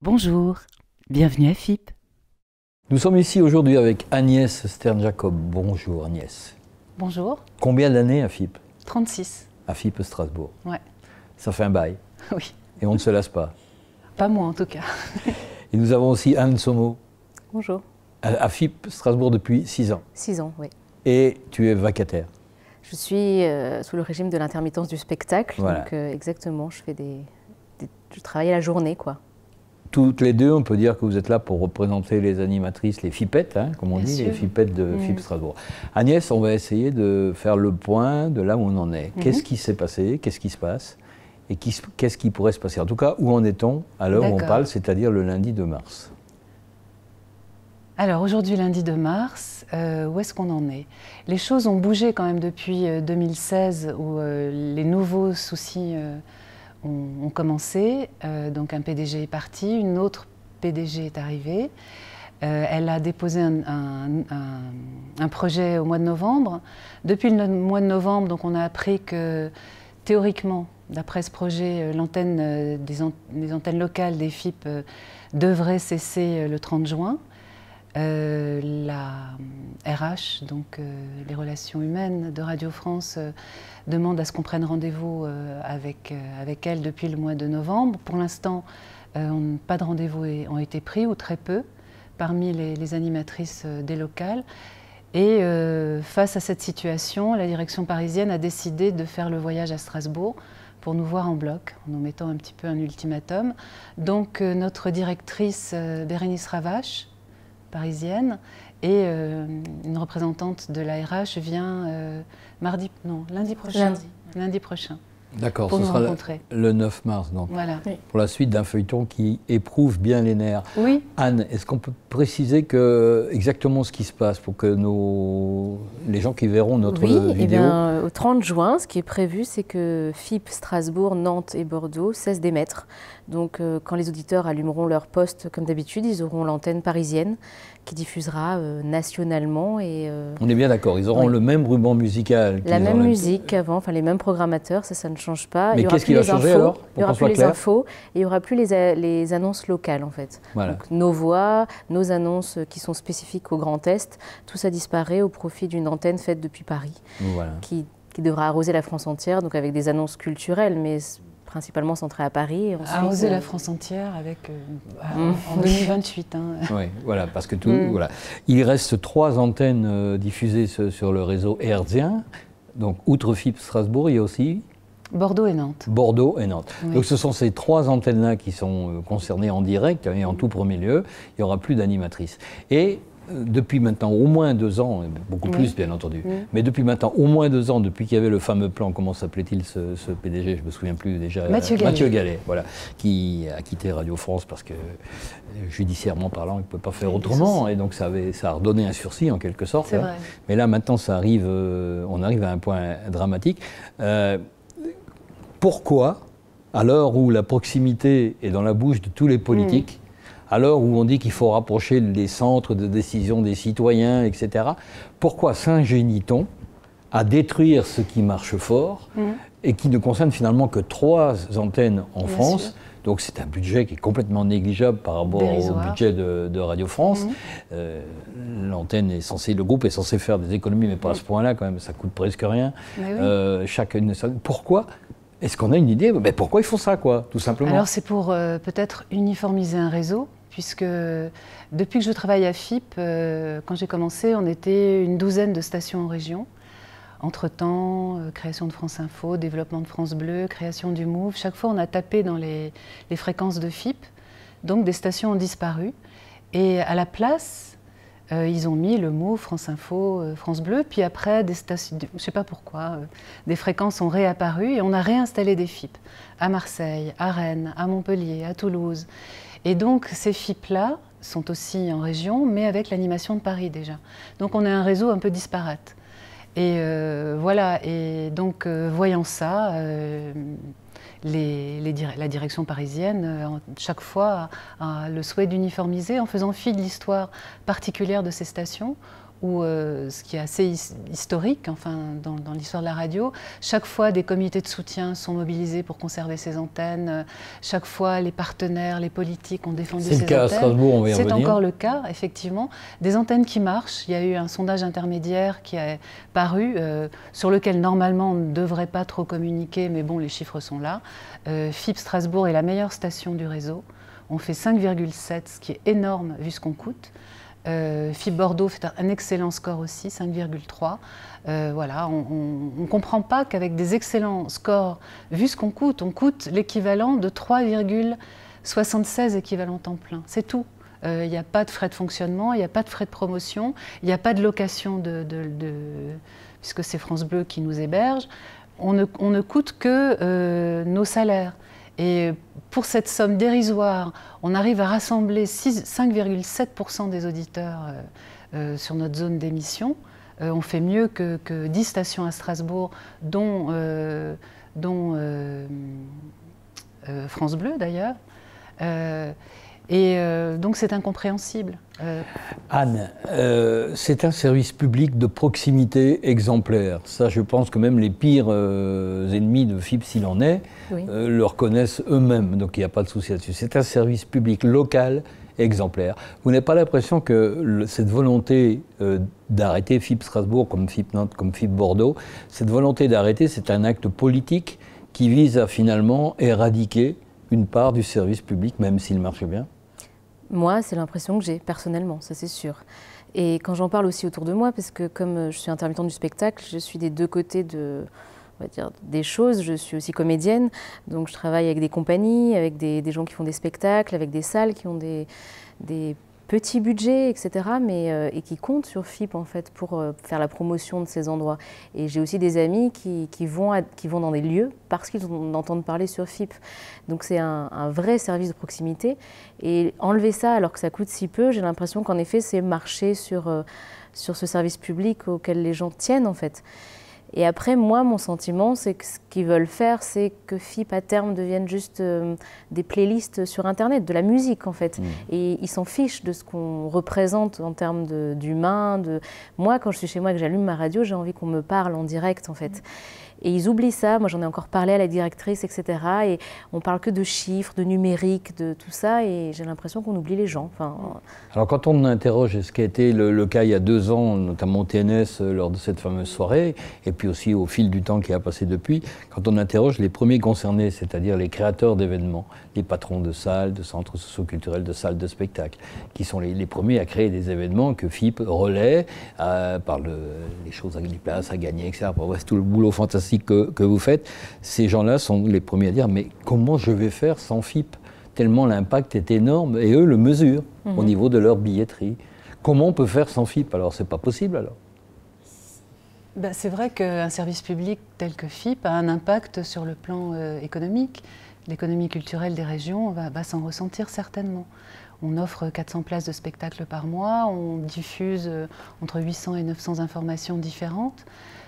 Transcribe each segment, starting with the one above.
Bonjour, bienvenue à FIP. Nous sommes ici aujourd'hui avec Agnès Stern-Jacob. Bonjour Agnès. Bonjour. Combien d'années à FIP? 36. À FIP Strasbourg. Ouais. Ça fait un bail. Oui. Et on ne se lasse pas. Pas moi en tout cas. Et nous avons aussi Anne Sommeau. Bonjour. À FIP Strasbourg depuis 6 ans. 6 ans, oui. Et tu es vacataire. Je suis sous le régime de l'intermittence du spectacle. Voilà. Donc exactement, je fais je travaille à la journée, quoi. Toutes les deux, on peut dire que vous êtes là pour représenter les animatrices, les FIPettes, comme on Bien dit, sûr. les FIPettes de FIP Strasbourg. Agnès, on va essayer de faire le point de là où on en est. Qu'est-ce qui s'est passé? Qu'est-ce qui se passe? Et qu'est-ce qui pourrait se passer? En tout cas, où en est-on à l'heure où on D'accord. parle, c'est-à-dire le lundi 2 mars? Alors aujourd'hui lundi 2 mars, où est-ce qu'on en est? Les choses ont bougé quand même depuis 2016 où les nouveaux soucis ont commencé. Donc un PDG est parti, une autre PDG est arrivée. Elle a déposé un projet au mois de novembre. Depuis le mois de novembre, donc on a appris que théoriquement, d'après ce projet, l'antenne les antennes locales des FIP devraient cesser le 30 juin. La RH, donc les relations humaines de Radio France, demande à ce qu'on prenne rendez-vous avec elle depuis le mois de novembre. Pour l'instant, pas de rendez-vous ont été pris, ou très peu, parmi les animatrices des locales. Et face à cette situation, la direction parisienne a décidé de faire le voyage à Strasbourg pour nous voir en bloc, en nous mettant un petit peu un ultimatum. Donc notre directrice Bérénice Ravache, parisienne, et une représentante de la RH vient lundi prochain. Lundi prochain. D'accord, Pour ce nous sera rencontrer. le 9 mars, donc, Voilà. Oui. pour la suite d'un feuilleton qui éprouve bien les nerfs. Oui. Anne, est-ce qu'on peut préciser exactement ce qui se passe pour que les gens qui verront notre Oui, vidéo... au 30 juin, ce qui est prévu, c'est que FIP, Strasbourg, Nantes et Bordeaux cessent d'émettre. Donc quand les auditeurs allumeront leur poste, comme d'habitude, ils auront l'antenne parisienne qui diffusera nationalement. On est bien d'accord, ils auront Oui. le même ruban musical. La qu'ils même auraient- musique qu'avant, enfin les mêmes programmateurs, ça ne change pas. Mais Il y aura qu'est-ce qui plus va les changer infos, alors, pour il n'y aura qu'on soit plus les clair infos, et il n'y aura plus les annonces locales en fait. Voilà. Donc, nos voix, nos annonces qui sont spécifiques au Grand Est, tout ça disparaît au profit d'une antenne faite depuis Paris, Voilà. qui devra arroser la France entière, donc avec des annonces culturelles, mais principalement centrées à Paris. Et ensuite, Arroser la France entière avec en 2028. Oui, voilà, parce que voilà. Il reste 3 antennes diffusées sur le réseau hertzien. Donc, outre FIP Strasbourg, il y a aussi Bordeaux et Nantes. Bordeaux et Nantes. Oui. Donc ce sont ces 3 antennes-là qui sont concernées en direct, et en tout premier lieu, il n'y aura plus d'animatrices. Et depuis maintenant au moins 2 ans, beaucoup plus bien entendu, mais depuis maintenant au moins 2 ans, depuis qu'il y avait le fameux plan, comment s'appelait-il ce PDG, je ne me souviens plus déjà, Mathieu Gallet. Mathieu Gallet, voilà, qui a quitté Radio France parce que judiciairement parlant, il ne pouvait pas faire autrement, et donc ça a redonné un sursis en quelque sorte. C'est vrai. Mais là maintenant, on arrive à un point dramatique. Pourquoi, à l'heure où la proximité est dans la bouche de tous les politiques, à l'heure où on dit qu'il faut rapprocher les centres de décision des citoyens, etc., pourquoi s'ingénie-t-on à détruire ce qui marche fort et qui ne concerne finalement que 3 antennes en France? sûr. Donc c'est un budget qui est complètement négligeable par rapport au Dérisoire. budget de Radio France. L'antenne est censée, le groupe est censé faire des économies, mais pas à ce point-là quand même, ça coûte presque rien. Mais oui. Pourquoi? Est-ce qu'on a une idée? Mais pourquoi ils font ça, quoi, tout simplement? Alors c'est pour peut-être uniformiser un réseau, puisque depuis que je travaille à FIP, quand j'ai commencé, on était une douzaine de stations en région. Entre-temps, création de France Info, développement de France Bleu, création du Move. Chaque fois, on a tapé dans les fréquences de FIP. Donc des stations ont disparu. Et à la place, ils ont mis le Move, France Info, France Bleu. Puis après, des stations, je ne sais pas pourquoi, des fréquences ont réapparu et on a réinstallé des FIP à Marseille, à Rennes, à Montpellier, à Toulouse. Et donc ces FIP-là sont aussi en région, mais avec l'animation de Paris déjà. Donc on a un réseau un peu disparate. Et voilà, et donc voyant ça, la direction parisienne, chaque fois, a le souhait d'uniformiser en faisant fi de l'histoire particulière de ces stations, ce qui est assez historique enfin, dans l'histoire de la radio, chaque fois des comités de soutien sont mobilisés pour conserver ces antennes, chaque fois les partenaires, les politiques ont défendu ces antennes. C'est le cas à Strasbourg, on va y revenir. C'est encore le cas, effectivement. Des antennes qui marchent, il y a eu un sondage intermédiaire qui est paru, sur lequel normalement on ne devrait pas trop communiquer, mais bon, les chiffres sont là. FIP Strasbourg est la meilleure station du réseau. On fait 5,7, ce qui est énorme vu ce qu'on coûte. FIP Bordeaux fait un excellent score aussi, 5,3. Voilà, on ne comprend pas qu'avec des excellents scores, vu ce qu'on coûte, on coûte l'équivalent de 3,76 équivalents temps plein. C'est tout. Il n'y a pas de frais de fonctionnement, il n'y a pas de frais de promotion, il n'y a pas de location puisque c'est France Bleu qui nous héberge. On ne coûte que nos salaires. Et pour cette somme dérisoire, on arrive à rassembler 5,7% des auditeurs sur notre zone d'émission. On fait mieux que 10 stations à Strasbourg, dont France Bleu d'ailleurs. Donc c'est incompréhensible. Anne, c'est un service public de proximité exemplaire. Ça, je pense que même les pires ennemis de FIP, s'il en est, oui, le reconnaissent eux-mêmes. Donc il n'y a pas de souci là-dessus. C'est un service public local exemplaire. Vous n'avez pas l'impression que cette volonté d'arrêter FIP Strasbourg, comme FIP Nantes, comme FIP Bordeaux, cette volonté d'arrêter, c'est un acte politique qui vise à finalement éradiquer une part du service public, même s'il marche bien? Moi, c'est l'impression que j'ai, personnellement, ça c'est sûr. Et quand j'en parle aussi autour de moi, parce que comme je suis intermittente du spectacle, je suis des deux côtés on va dire, des choses. Je suis aussi comédienne, donc je travaille avec des compagnies, avec des gens qui font des spectacles, avec des salles qui ont des petits budgets, etc., et qui comptent sur FIP en fait pour faire la promotion de ces endroits. Et j'ai aussi des amis qui vont dans des lieux parce qu'ils entendent parler sur FIP. Donc c'est un vrai service de proximité. Et enlever ça alors que ça coûte si peu, j'ai l'impression qu'en effet c'est marcher sur ce service public auquel les gens tiennent en fait. Et après, moi, mon sentiment, c'est que ce qu'ils veulent faire, c'est que FIP, à terme, devienne juste des playlists sur Internet, de la musique, en fait. Et ils s'en fichent de ce qu'on représente en termes d'humain. Moi, quand je suis chez moi et que j'allume ma radio, j'ai envie qu'on me parle en direct, en fait. Et ils oublient ça. Moi, j'en ai encore parlé à la directrice, etc. Et on parle que de chiffres, de numérique, de tout ça. Et j'ai l'impression qu'on oublie les gens. Enfin, alors, quand on interroge ce qui a été le cas il y a 2 ans, notamment au TNS, lors de cette fameuse soirée, et puis aussi au fil du temps qui a passé depuis, quand on interroge les premiers concernés, c'est-à-dire les créateurs d'événements, les patrons de salles, de centres socio-culturels, de salles de spectacle, qui sont les premiers à créer des événements que FIP relaie par les choses, les places à gagner, etc. Bref, tout le boulot fantastique que vous faites, ces gens-là sont les premiers à dire « mais comment je vais faire sans FIP ?» Tellement l'impact est énorme, et eux le mesurent au niveau de leur billetterie. Comment on peut faire sans FIP? Alors, c'est pas possible, alors? Ben, c'est vrai qu'un service public tel que FIP a un impact sur le plan économique. L'économie culturelle des régions va s'en ressentir certainement. On offre 400 places de spectacle par mois, on diffuse entre 800 et 900 informations différentes.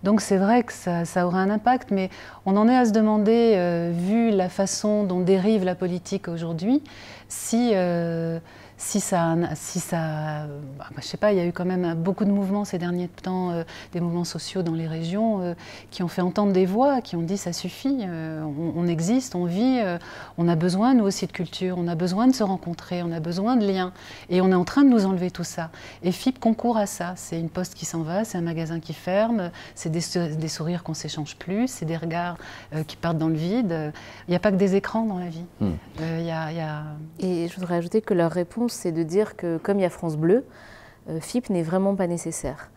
Donc c'est vrai que ça aura un impact, mais on en est à se demander, vu la façon dont dérive la politique aujourd'hui, si ça, je sais pas, il y a eu quand même beaucoup de mouvements ces derniers temps, des mouvements sociaux dans les régions qui ont fait entendre des voix, qui ont dit ça suffit, on existe, on vit, on a besoin nous aussi de culture, on a besoin de se rencontrer, on a besoin de liens, et on est en train de nous enlever tout ça. Et FIP concourt à ça, c'est une poste qui s'en va, c'est un magasin qui ferme, c'est des sourires qu'on ne s'échange plus, c'est des regards qui partent dans le vide. Il n'y a pas que des écrans dans la vie. Et je voudrais ajouter que leur réponse, c'est de dire que comme il y a France Bleu, FIP n'est vraiment pas nécessaire.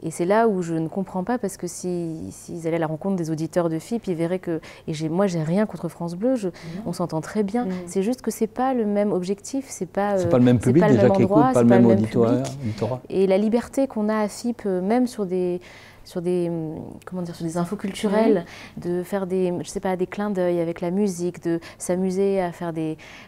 Et c'est là où je ne comprends pas, parce que s'ils allaient à la rencontre des auditeurs de FIP, ils verraient que... Et moi, j'ai rien contre France Bleu, on s'entend très bien. C'est juste que c'est pas le même objectif, c'est pas le même public déjà qui écoute, pas le même auditoire. Et la liberté qu'on a à FIP, même sur des infos culturelles, de faire des clins d'œil avec la musique, de s'amuser à faire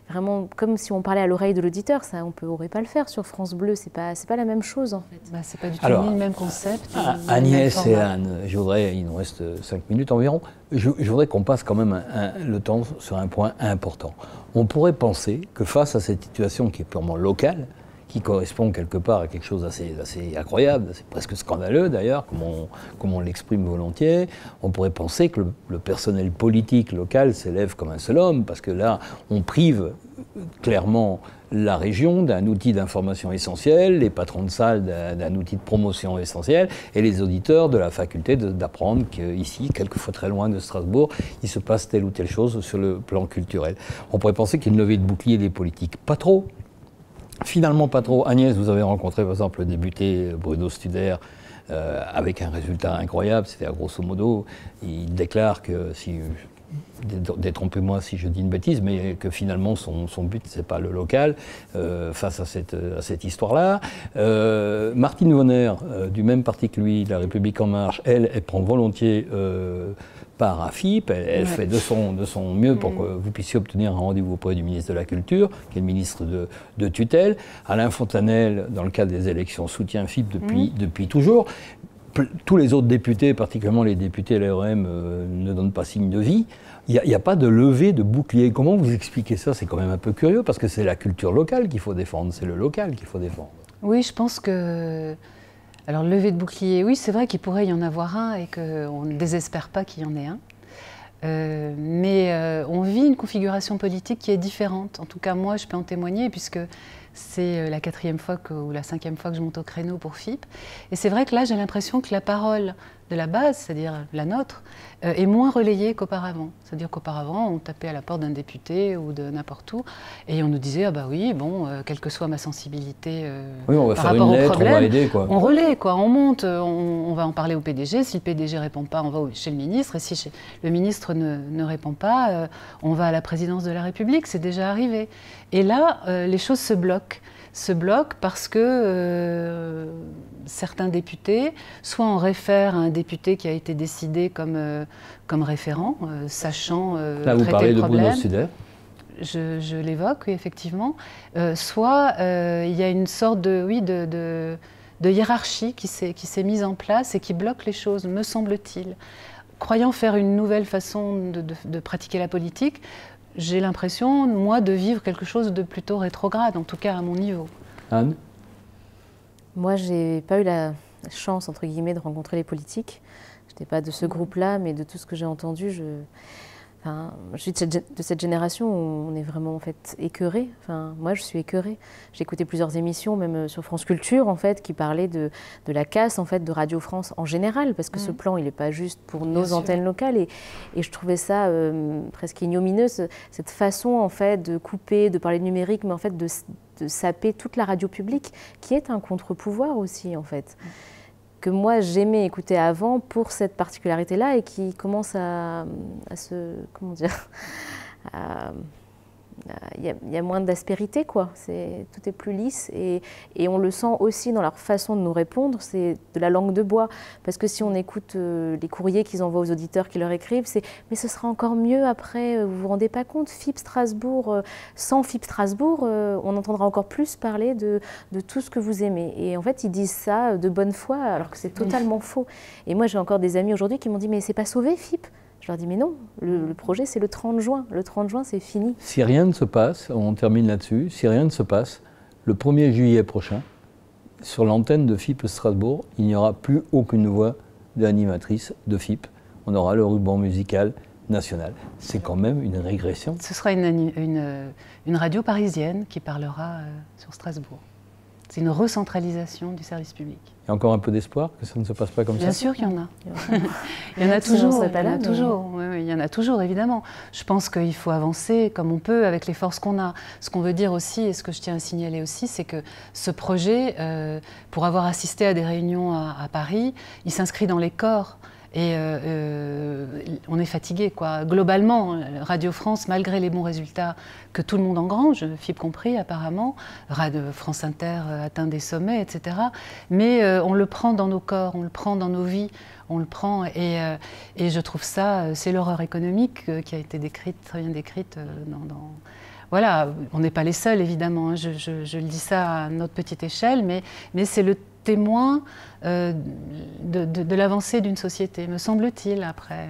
vraiment comme si on parlait à l'oreille de l'auditeur. Ça, on pourrait pas le faire sur France Bleu. C'est pas la même chose en fait. C'est pas du tout le même concept. Agnès et Anne, il nous reste 5 minutes environ. Je voudrais qu'on passe quand même le temps sur un point important. On pourrait penser que face à cette situation qui est purement locale, qui correspond quelque part à quelque chose d'assez incroyable, c'est presque scandaleux d'ailleurs, comme on l'exprime volontiers. On pourrait penser que le personnel politique local s'élève comme un seul homme, parce que là, on prive clairement la région d'un outil d'information essentiel, les patrons de salle d'un outil de promotion essentiel, et les auditeurs de la faculté d'apprendre qu'ici, quelquefois très loin de Strasbourg, il se passe telle ou telle chose sur le plan culturel. On pourrait penser qu'il y a une levée de bouclier des politiques. Pas trop. Finalement, pas trop. Agnès, vous avez rencontré par exemple le député Bruno Studer, avec un résultat incroyable, c'est-à-dire grosso modo, il déclare que si... Détrompez-moi si je dis une bêtise, mais que finalement son but, c'est pas le local face à cette histoire-là. Martine Vonner, du même parti que lui, La République En Marche, elle prend volontiers part à FIP, elle fait de son mieux pour que vous puissiez obtenir un rendez-vous auprès du ministre de la Culture, qui est le ministre de tutelle. Alain Fontanel, dans le cadre des élections, soutient FIP depuis toujours. Tous les autres députés, particulièrement les députés LREM, ne donnent pas signe de vie. Il n'y a pas de levée de bouclier. Comment vous expliquez ça? C'est quand même un peu curieux, parce que c'est la culture locale qu'il faut défendre, c'est le local qu'il faut défendre. Oui, je pense que... Alors, levée de bouclier, oui, c'est vrai qu'il pourrait y en avoir un et qu'on ne désespère pas qu'il y en ait un. Mais on vit une configuration politique qui est différente. En tout cas, moi, je peux en témoigner, puisque c'est la 4e fois ou la 5e fois que je monte au créneau pour FIP. Et c'est vrai que là, j'ai l'impression que la parole de la base, c'est-à-dire la nôtre, est moins relayée qu'auparavant. C'est-à-dire qu'auparavant, on tapait à la porte d'un député ou de n'importe où, et on nous disait « Ah bah oui, bon, quelle que soit ma sensibilité oui, on va par faire rapport une lettre, au problème, on va aider, quoi. » On relaie, quoi, on monte, on va en parler au PDG. Si le PDG ne répond pas, on va chez le ministre. Et si le ministre ne répond pas, on va à la présidence de la République. C'est déjà arrivé. Et là, les choses se bloquent parce que certains députés, soit on réfère à un député qui a été décidé comme référent, sachant là, vous traiter parlez le de problème. Bruno Studer. Je l'évoque, oui, effectivement. Soit il y a une sorte de hiérarchie qui s'est mise en place et qui bloque les choses, me semble-t-il. Croyant faire une nouvelle façon de pratiquer la politique, j'ai l'impression, moi, de vivre quelque chose de plutôt rétrograde, en tout cas à mon niveau. Anne? Moi, j'ai pas eu la chance, entre guillemets, de rencontrer les politiques. Je n'étais pas de ce groupe-là, mais de tout ce que j'ai entendu, je suis de cette génération où on est vraiment en fait écœuré. Enfin, moi, je suis écœurée. J'ai écouté plusieurs émissions, même sur France Culture, en fait, qui parlaient de la casse en fait de Radio France en général, parce que ce plan, il n'est pas juste pour nos antennes locales. Et je trouvais ça presque ignomineux, cette façon en fait de couper, de parler de numérique, mais en fait de saper toute la radio publique, qui est un contre-pouvoir aussi, en fait. Que moi j'aimais écouter avant pour cette particularité-là et qui commence à se... comment dire, il y a moins d'aspérité, quoi. Tout est plus lisse et on le sent aussi dans leur façon de nous répondre, c'est de la langue de bois. Parce que si on écoute les courriers qu'ils envoient aux auditeurs qui leur écrivent, c'est « mais ce sera encore mieux après, vous vous rendez pas compte, FIP Strasbourg, sans FIP Strasbourg, on entendra encore plus parler de tout ce que vous aimez ». Et en fait, ils disent ça de bonne foi, alors que c'est totalement faux. Et moi, j'ai encore des amis aujourd'hui qui m'ont dit « mais c'est pas sauvé, FIP ». Je leur dis, mais non, le projet, c'est le 30 juin. Le 30 juin, c'est fini. Si rien ne se passe, on termine là-dessus, si rien ne se passe, le 1er juillet prochain, sur l'antenne de FIP Strasbourg, il n'y aura plus aucune voix d'animatrice de FIP. On aura le ruban musical national. C'est quand même une régression. Ce sera une radio parisienne qui parlera sur Strasbourg. C'est une recentralisation du service public. Il y a encore un peu d'espoir que ça ne se passe pas comme ça? Bien sûr qu'il y en a. Il y en a toujours, il y en a toujours, évidemment. Je pense qu'il faut avancer comme on peut avec les forces qu'on a. Ce qu'on veut dire aussi, et ce que je tiens à signaler aussi, c'est que ce projet, pour avoir assisté à des réunions à Paris, il s'inscrit dans les corps. Et on est fatigué, quoi. Globalement, Radio France, malgré les bons résultats que tout le monde engrange, FIP compris apparemment, France Inter atteint des sommets, etc. Mais on le prend dans nos corps, on le prend dans nos vies, on le prend. Et je trouve ça, c'est l'horreur économique qui a été décrite, très bien décrite Voilà, on n'est pas les seuls, évidemment. Hein. Je le dis ça à notre petite échelle, mais c'est le témoin de l'avancée d'une société, me semble-t-il, après.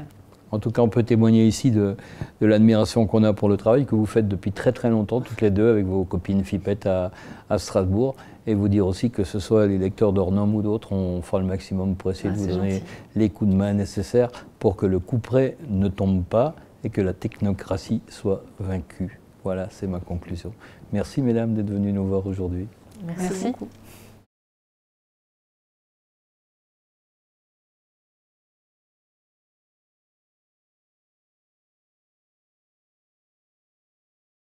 En tout cas, on peut témoigner ici de l'admiration qu'on a pour le travail que vous faites depuis très très longtemps, toutes les deux, avec vos copines FIPET à Strasbourg. Et vous dire aussi que ce soit les lecteurs d'Ornum ou d'autres, on fera le maximum pour essayer de vous donner les coups de main nécessaires pour que le couperet ne tombe pas et que la technocratie soit vaincue. Voilà, c'est ma conclusion. Merci mesdames d'être venues nous voir aujourd'hui. Merci beaucoup.